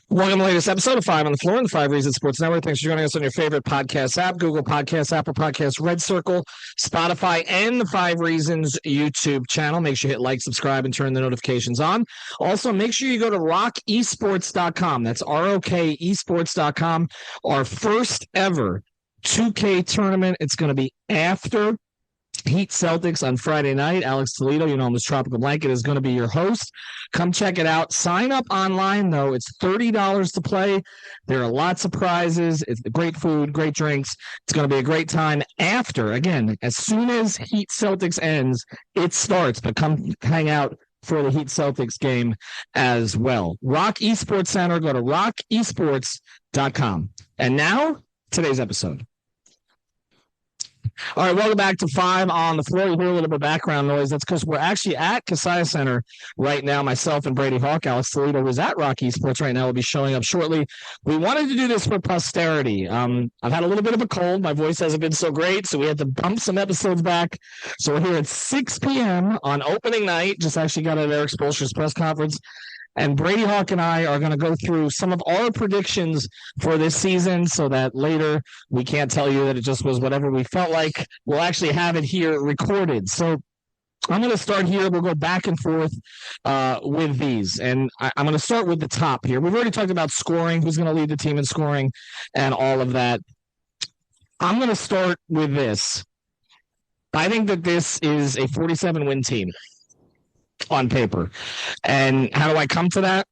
Welcome to the latest episode of Five on the Floor on the Five Reasons Sports Network. Thanks for joining us on your favorite podcast app, Google Podcasts, Apple Podcasts, Red Circle, Spotify, and the Five Reasons YouTube channel. Make sure you hit like, subscribe, and turn the notifications on. Also, make sure you go to rockesports.com. That's ROK esports.com. Our first ever 2K tournament. It's going to be after Heat Celtics on Friday night. Alex Toledo, you know him as Tropical Blanket, is going to be your host. Come check it out. Sign up online, though. It's $30 to play. There are lots of prizes. It's great food, great drinks. It's going to be a great time after. Again, as soon as Heat Celtics ends, it starts. But come hang out for the Heat Celtics game as well. Rock Esports Center. Go to rockesports.com. And now, today's episode. All right, welcome back to Five on the Floor. You hear a little bit of background noise. That's because we're actually at Kaseya Center right now. Myself and Brady Hawk, Alex Toledo is at Rocky Sports right now. Will be showing up shortly. We wanted to do this for posterity. I've had a little bit of a cold. My voice hasn't been so great, so we had to bump some episodes back. So we're here at 6 p.m. on opening night. Just actually got out of Eric Spoelstra's press conference. And Brady Hawk and I are going to go through some of our predictions for this season so that later we can't tell you that it just was whatever we felt like. We'll actually have it here recorded. So I'm going to start here. We'll go back and forth with these. And I'm going to start with the top here. We've already talked about scoring, who's going to lead the team in scoring and all of that. I'm going to start with this. I think that this is a 47-win team on paper. And how do I come to that?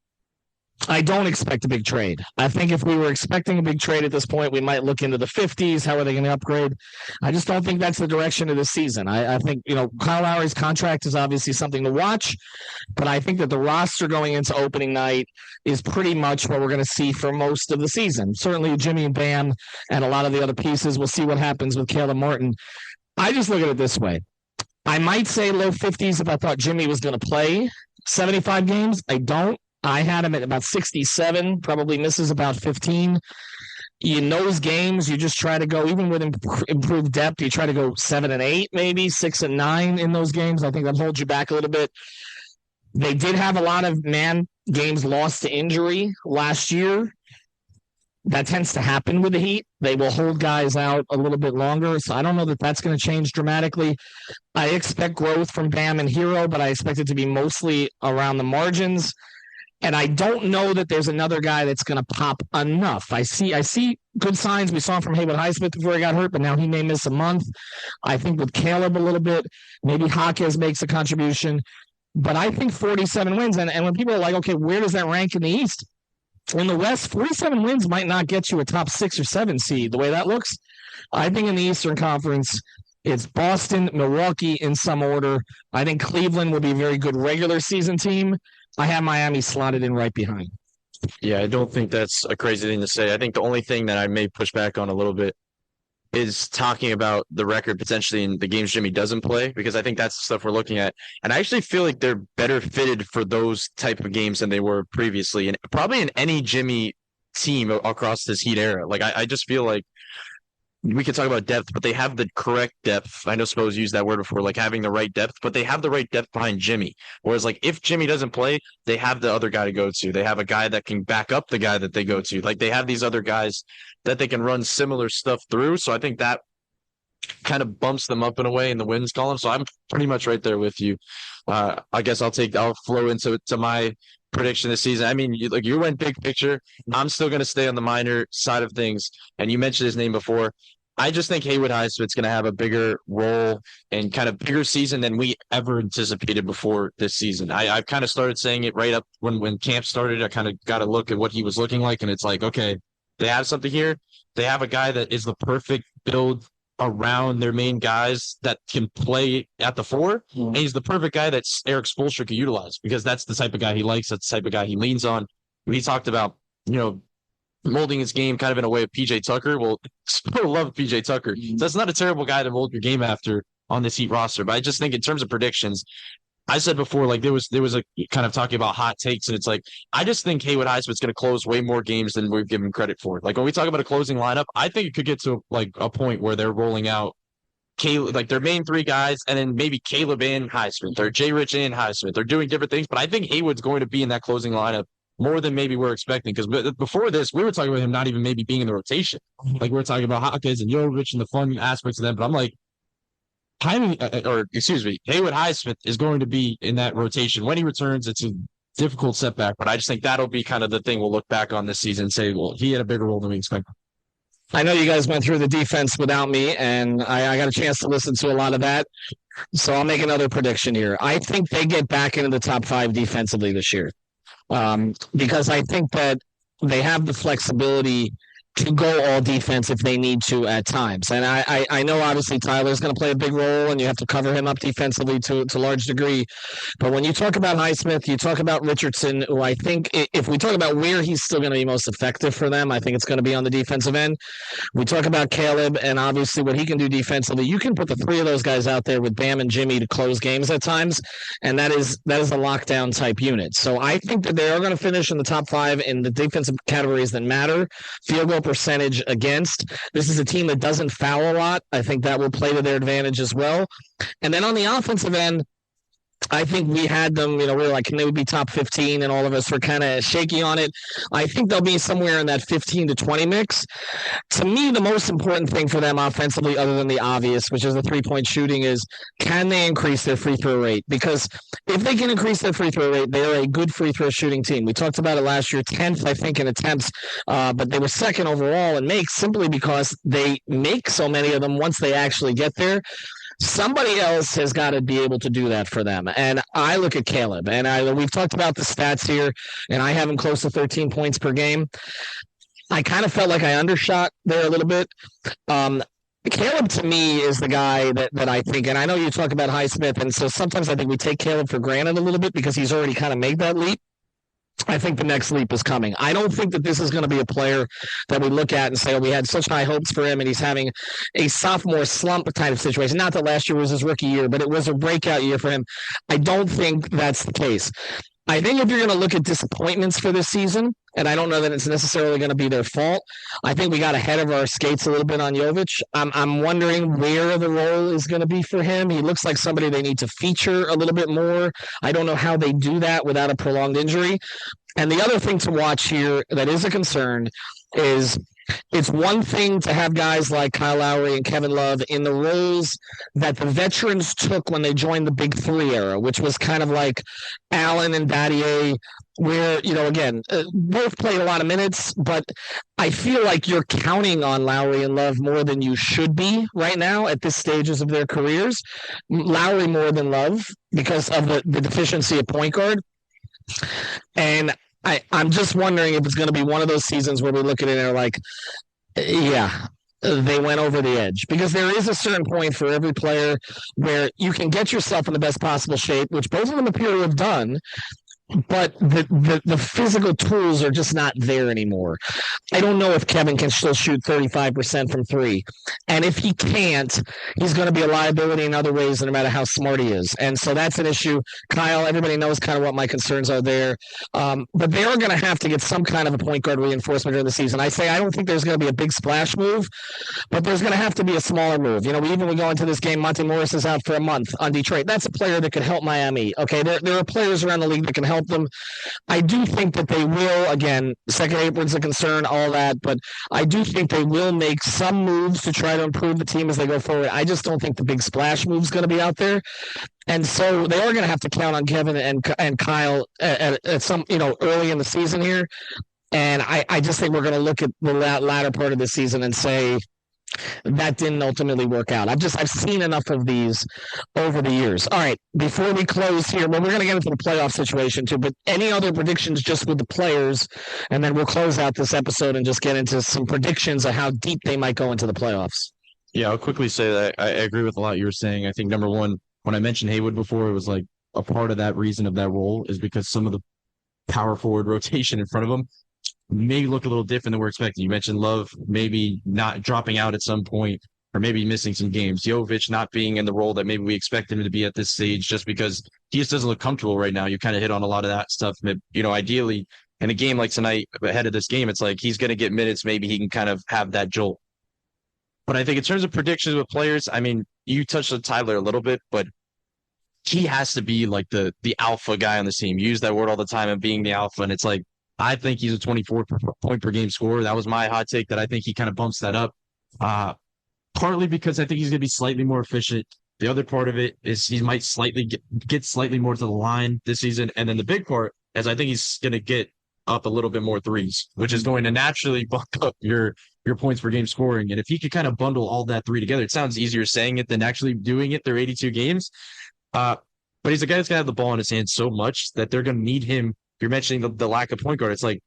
I don't expect a big trade. I think if we were expecting a big trade at this point, we might look into the 50s. How are they going to upgrade? I just don't think that's the direction of the season. I think, Kyle Lowry's contract is obviously something to watch, but I think that the roster going into opening night is pretty much what we're going to see for most of the season. Certainly Jimmy and Bam and a lot of the other pieces. We'll see what happens with Caleb Martin. I just look at it this way. I might say low 50s if I thought Jimmy was going to play 75 games. I don't. I had him at about 67, probably misses about 15. In those games, you just try to go, even with improved depth, you try to go 7 and 8, maybe 6 and 9 in those games. I think that holds you back a little bit. They did have a lot of games lost to injury last year. That tends to happen with the Heat. They will hold guys out a little bit longer, so I don't know that that's going to change dramatically. I expect growth from Bam and Herro, but I expect it to be mostly around the margins. And I don't know that there's another guy that's going to pop enough. I see good signs. We saw him from Highsmith before he got hurt, but now he may miss a month. I think with Caleb a little bit, maybe Hawkes makes a contribution. But I think 47 wins. And when people are like, okay, where does that rank in the East? In the West, 47 wins might not get you a top 6 or 7 seed, the way that looks. I think in the Eastern Conference, it's Boston, Milwaukee in some order. I think Cleveland will be a very good regular season team. I have Miami slotted in right behind. Yeah, I don't think that's a crazy thing to say. I think the only thing that I may push back on a little bit is talking about the record potentially in the games Jimmy doesn't play, because I think that's the stuff we're looking at. And I actually feel like they're better fitted for those type of games than they were previously, and probably in any Jimmy team across this Heat era. Like, I just feel like we could talk about depth, but they have the correct depth. I know Spo's used that word before, like having the right depth, but they have the right depth behind Jimmy. Whereas, like, if Jimmy doesn't play, they have the other guy to go to. They have a guy that can back up the guy that they go to. Like, they have these other guys that they can run similar stuff through. So I think that kind of bumps them up in a way in the wins column. So I'm pretty much right there with you. I guess I'll flow into my prediction this season. I mean, you went big picture. I'm still going to stay on the minor side of things. And you mentioned his name before. I just think Highsmith's going to have a bigger role and kind of bigger season than we ever anticipated before this season. I've kind of started saying it right up when camp started. I kind of got a look at what he was looking like, and it's like, okay, they have something here. They have a guy that is the perfect build around their main guys that can play at the 4. Mm-hmm. And he's the perfect guy that Eric Spoelstra could utilize, because that's the type of guy he likes. That's the type of guy he leans on. When he talked about, molding his game kind of in a way of PJ Tucker. Well, Spo love PJ Tucker. So that's not a terrible guy to mold your game after on this Heat roster. But I just think in terms of predictions, I said before, like there was a kind of talking about hot takes, and it's like, I just think Highsmith's going to close way more games than we've given credit for. Like when we talk about a closing lineup, I think it could get to like a point where they're rolling out Caleb, like their main three guys, and then maybe Caleb and Highsmith or Jay Rich and Highsmith. They're doing different things, but I think Haywood's going to be in that closing lineup more than maybe we're expecting. Because before this, we were talking about him not even maybe being in the rotation. Like we were talking about Hawkins and Jovich and the fun aspects of them. But I'm like, Haywood Highsmith is going to be in that rotation when he returns. It's a difficult setback, but I just think that'll be kind of the thing we'll look back on this season and say, well, he had a bigger role than we expected. I know you guys went through the defense without me, and I got a chance to listen to a lot of that. So I'll make another prediction here. I think they get back into the top 5 defensively this year, because I think that they have the flexibility to go all defense if they need to at times. And I know obviously Tyler's going to play a big role and you have to cover him up defensively to a large degree. But when you talk about Highsmith, you talk about Richardson, who I think if we talk about where he's still going to be most effective for them, I think it's going to be on the defensive end. We talk about Caleb and obviously what he can do defensively. You can put the 3 of those guys out there with Bam and Jimmy to close games at times. And that is a lockdown type unit. So I think that they are going to finish in the top 5 in the defensive categories that matter. Field goal percentage against. This is a team that doesn't foul a lot. I think that will play to their advantage as well. And then on the offensive end, I think we had them, we were like, can they be top 15? And all of us were kind of shaky on it. I think they'll be somewhere in that 15 to 20 mix. To me, the most important thing for them offensively, other than the obvious, which is the 3-point shooting, is can they increase their free throw rate? Because if they can increase their free throw rate, they're a good free throw shooting team. We talked about it last year, 10th, I think, in attempts, but they were second overall in makes simply because they make so many of them once they actually get there. Somebody else has got to be able to do that for them. And I look at Caleb, and we've talked about the stats here, and I have him close to 13 points per game. I kind of felt like I undershot there a little bit. Caleb, to me, is the guy that I think, and I know you talk about Highsmith, and so sometimes I think we take Caleb for granted a little bit because he's already kind of made that leap. I think the next leap is coming. I don't think that this is going to be a player that we look at and say, oh, we had such high hopes for him and he's having a sophomore slump kind of situation. Not that last year was his rookie year, but it was a breakout year for him. I don't think that's the case. I think if you're going to look at disappointments for this season, and I don't know that it's necessarily going to be their fault, I think we got ahead of our skates a little bit on Jovich. I'm wondering where the role is going to be for him. He looks like somebody they need to feature a little bit more. I don't know how they do that without a prolonged injury. And the other thing to watch here that is a concern is it's one thing to have guys like Kyle Lowry and Kevin Love in the roles that the veterans took when they joined the Big Three era, which was kind of like Allen and Battier, where, again, both played a lot of minutes, but I feel like you're counting on Lowry and Love more than you should be right now at this stages of their careers. Lowry more than Love because of the deficiency of point guard. And I'm just wondering if it's going to be one of those seasons where we look at it and are like, yeah, they went over the edge. Because there is a certain point for every player where you can get yourself in the best possible shape, which both of them appear to have done, but the physical tools are just not there anymore. I don't know if Kevin can still shoot 35% from 3. And if he can't, he's going to be a liability in other ways, no matter how smart he is. And so that's an issue. Kyle, everybody knows kind of what my concerns are there. But they are going to have to get some kind of a point guard reinforcement during the season. I don't think there's going to be a big splash move, but there's going to have to be a smaller move. We go into this game, Monte Morris is out for a month on Detroit. That's a player that could help Miami. Okay, there are players around the league that can help them. I do think that they will, again, second apron's a concern, all that, but I do think they will make some moves to try to improve the team as they go forward. I just don't think the big splash move is going to be out there. And so they are going to have to count on Kevin and Kyle at some, early in the season here. And I just think we're going to look at the latter part of the season and say, that didn't ultimately work out. I've seen enough of these over the years. All right, before we close here, we're going to get into the playoff situation too, but any other predictions just with the players, and then we'll close out this episode and just get into some predictions of how deep they might go into the playoffs. Yeah, I'll quickly say that I agree with a lot you were saying. I think number one, when I mentioned Haywood before, it was like a part of that reason of that role is because some of the power forward rotation in front of him maybe look a little different than we're expecting. You mentioned Love maybe not dropping out at some point or maybe missing some games. Jovich not being in the role that maybe we expect him to be at this stage just because he just doesn't look comfortable right now. You kind of hit on a lot of that stuff. Ideally, in a game like tonight, ahead of this game, it's like he's going to get minutes. Maybe he can kind of have that jolt. But I think in terms of predictions with players, you touched on Tyler a little bit, but he has to be like the alpha guy on the team. You use that word all the time of being the alpha, and it's like I think he's a 24 point per game scorer. That was my hot take that I think he kind of bumps that up. Partly because I think he's going to be slightly more efficient. The other part of it is he might slightly get slightly more to the line this season, and then the big part is I think he's going to get up a little bit more threes, which is going to naturally bump up your points per game scoring. And if he could kind of bundle all that three together, it sounds easier saying it than actually doing it through 82 games. But he's a guy that's going to have the ball in his hands so much that they're going to need him. You're mentioning the lack of point guard. It's like,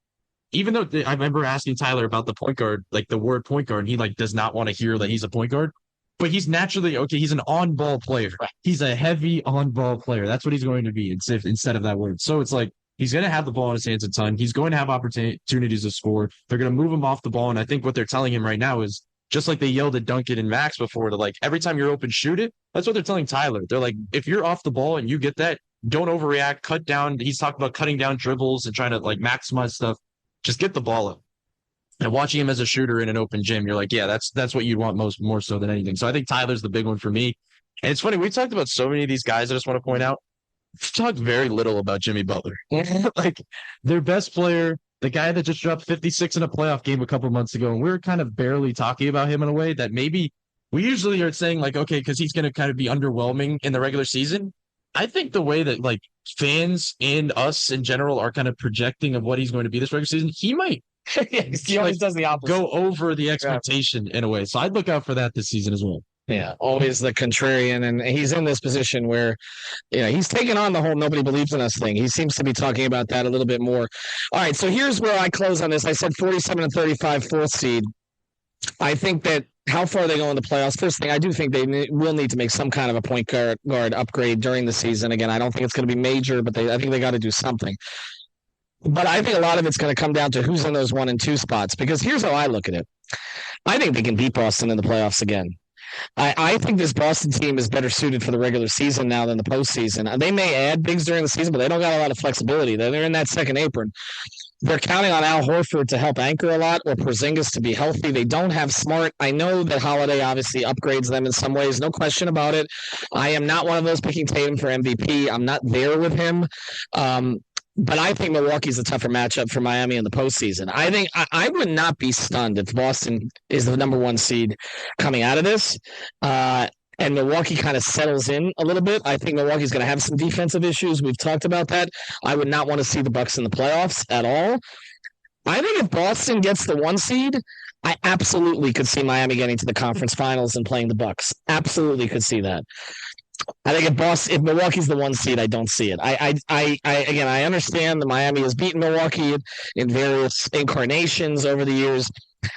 even though I remember asking Tyler about the point guard, like the word point guard, and he like does not want to hear that he's a point guard, but he's naturally, okay, he's an on-ball player. He's a heavy on-ball player. That's what he's going to be instead of that word. So it's like, he's going to have the ball in his hands a ton. He's going to have opportunities to score. They're going to move him off the ball. And I think what they're telling him right now is, just like they yelled at Duncan and Max before, to like, every time you're open, shoot it. That's what they're telling Tyler. They're like, if you're off the ball and you get that, don't overreact, cut down. He's talking about cutting down dribbles and trying to like maximize stuff. Just get the ball up. And watching him as a shooter in an open gym, you're like, yeah, that's what you want more so than anything. So I think Tyler's the big one for me. And it's funny, we talked about so many of these guys. I just want to point out, we've talked very little about Jimmy Butler. Like, their best player, the guy that just dropped 56 in a playoff game a couple months ago, and we were kind of barely talking about him in a way that maybe we usually are saying, like, okay, because he's going to kind of be underwhelming in the regular season. I think the way that like fans and us in general are kind of projecting of what he's going to be this regular season, he might he always does the opposite. Go over the expectation in a way. So I'd look out for that this season as well. Yeah, always the contrarian, and he's in this position where, he's taking on the whole nobody believes in us thing. He seems to be talking about that a little bit more. All right, so here's where I close on this. I said 47-35, fourth seed. I think that how far they go in the playoffs. First thing, I do think they will need to make some kind of a point guard upgrade during the season. Again, I don't think it's going to be major, but I think they got to do something. But I think a lot of it's going to come down to who's in those 1 and 2 spots, because here's how I look at it. I think they can beat Boston in the playoffs again. I think this Boston team is better suited for the regular season now than the postseason. They may add bigs during the season, but they don't got a lot of flexibility. They're in that second apron. They're counting on Al Horford to help anchor a lot, or Porzingis to be healthy. They don't have Smart. I know that Holiday obviously upgrades them in some ways, no question about it. I am not one of those picking Tatum for MVP. I'm not there with him. But I think Milwaukee's a tougher matchup for Miami in the postseason. I think I would not be stunned if Boston is the number 1 seed coming out of this. And Milwaukee kind of settles in a little bit. I think Milwaukee's going to have some defensive issues. We've talked about that. I would not want to see the Bucks in the playoffs at all. I think if Boston gets the 1 seed, I absolutely could see Miami getting to the conference finals and playing the Bucks. Absolutely could see that. I think if Milwaukee's the 1 seed, I don't see it. I understand that Miami has beaten Milwaukee in various incarnations over the years.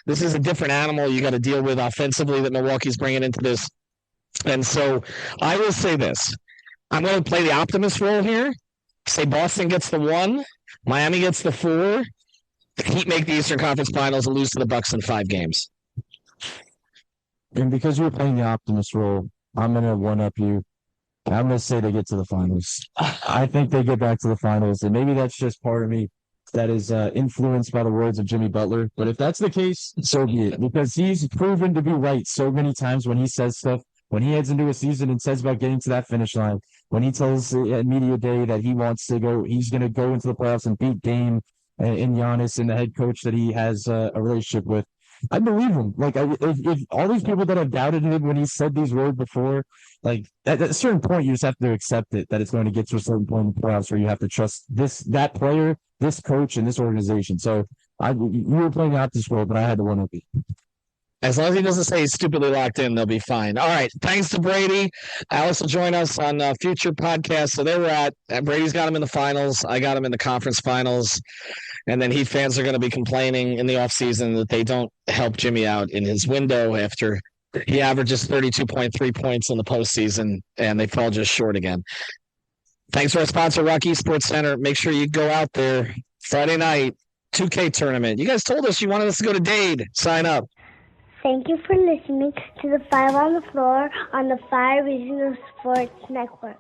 This is a different animal you got to deal with offensively that Milwaukee's bringing into this. And so I will say this. I'm going to play the optimist role here. Say Boston gets the 1, Miami gets the 4. The Heat make the Eastern Conference Finals and lose to the Bucks in 5 games. And because you're playing the optimist role, I'm going to one-up you. I'm going to say they get to the finals. I think they get back to the finals, and maybe that's just part of me that is influenced by the words of Jimmy Butler. But if that's the case, so be it, because he's proven to be right so many times when he says stuff, when he heads into a season and says about getting to that finish line, when he tells at media day that he wants to go, he's going to go into the playoffs and beat Dame and Giannis and the head coach that he has a relationship with. I believe him. Like, if all these people that have doubted him when he said these words before, like at a certain point, you just have to accept it, that it's going to get to a certain point in the playoffs where you have to trust that player, this coach, and this organization. So you were playing out this role, but I had to one up you. As long as he doesn't say he's stupidly locked in, they'll be fine. All right. Thanks to Brady. Alex will join us on future podcasts. So there we're at. Brady's got him in the finals. I got him in the conference finals. And then Heat fans are going to be complaining in the offseason that they don't help Jimmy out in his window after he averages 32.3 points in the postseason, and they fall just short again. Thanks to our sponsor, Rocky Sports Center. Make sure you go out there Friday night, 2K tournament. You guys told us you wanted us to go to Dade. Sign up. Thank you for listening to the Five on the Floor on the Five Regional Sports Network.